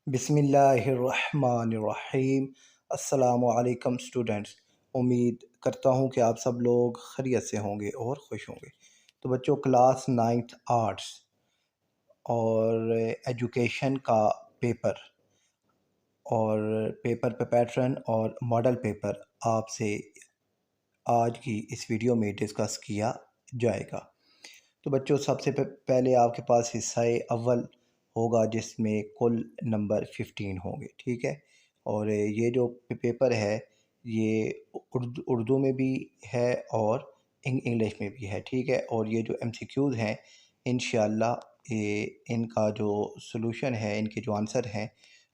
बिस्मिल्लाहिर्रहमानिर्रहीम। अस्सलामु अलैकुम स्टूडेंट्स। उम्मीद करता हूँ कि आप सब लोग खैरियत से होंगे और खुश होंगे। तो बच्चों, क्लास 9th आर्ट्स और एजुकेशन का पेपर और पेपर पे पैटर्न और मॉडल पेपर आपसे आज की इस वीडियो में डिस्कस किया जाएगा। तो बच्चों, सबसे पहले आपके पास हिस्सा अव्वल होगा जिसमें कुल नंबर 15 होंगे, ठीक है। और ये जो पेपर है ये उर्दू में भी है और इंग्लिश में भी है, ठीक है। और ये जो एमसीक्यूज़ हैं, इंशाल्लाह ये इनका जो सॉल्यूशन है, इनके जो आंसर हैं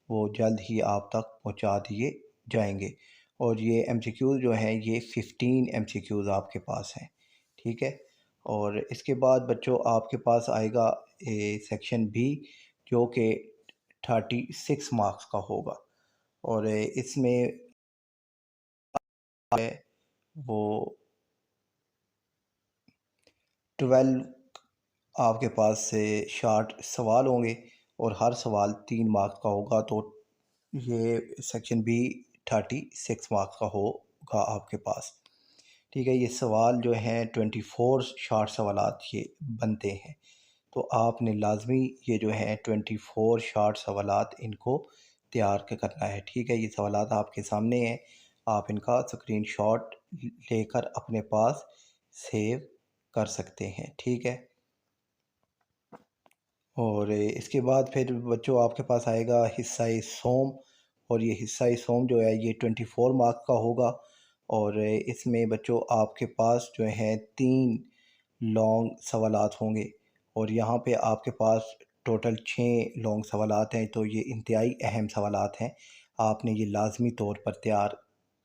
वो जल्द ही आप तक पहुंचा दिए जाएंगे। और ये एमसीक्यूज़ जो हैं ये 15 एमसीक्यूज़ आपके पास हैं, ठीक है। और इसके बाद बच्चों आपके पास आएगा सेक्शन बी, जो कि 36 मार्क्स का होगा। और इसमें है वो 12 आपके पास से शार्ट सवाल होंगे और हर सवाल 3 मार्क्स का होगा। तो ये सेक्शन बी 36 मार्क्स का होगा आपके पास, ठीक है। ये सवाल जो हैं 24 शार्ट सवालात ये बनते हैं। तो आपने लाजमी ये जो है 24 शार्ट सवालात इनको तैयार करना है, ठीक है। ये सवालात आपके सामने हैं, आप इनका स्क्रीनशॉट लेकर अपने पास सेव कर सकते हैं, ठीक है। और इसके बाद फिर बच्चों आपके पास आएगा हिस्सा सोम। और ये हिस्सा सोम जो है ये 24 मार्क्स का होगा। और इसमें बच्चों आपके पास जो है 3 लॉन्ग सवालात होंगे। और यहाँ पे आपके पास टोटल 6 लॉन्ग सवालात हैं। तो ये इंतहाई अहम सवालात हैं, आपने ये लाजमी तौर पर तैयार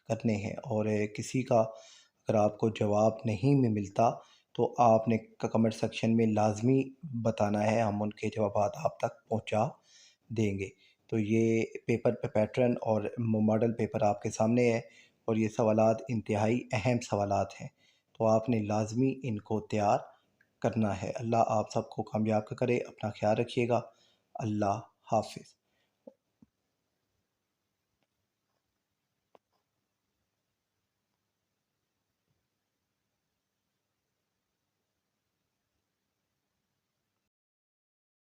करने हैं। और किसी का अगर आपको जवाब नहीं में मिलता तो आपने कमेंट सेक्शन में लाजमी बताना है, हम उनके जवाब आप तक पहुंचा देंगे। तो ये पेपर पे पैटर्न और मॉडल पेपर आपके सामने है और ये सवालात इंतहाई अहम सवालात हैं, तो आपने लाजमी इनको तैयार करना है। अल्लाह आप सबको कामयाब करे। अपना ख्याल रखिएगा। अल्लाह हाफिज़।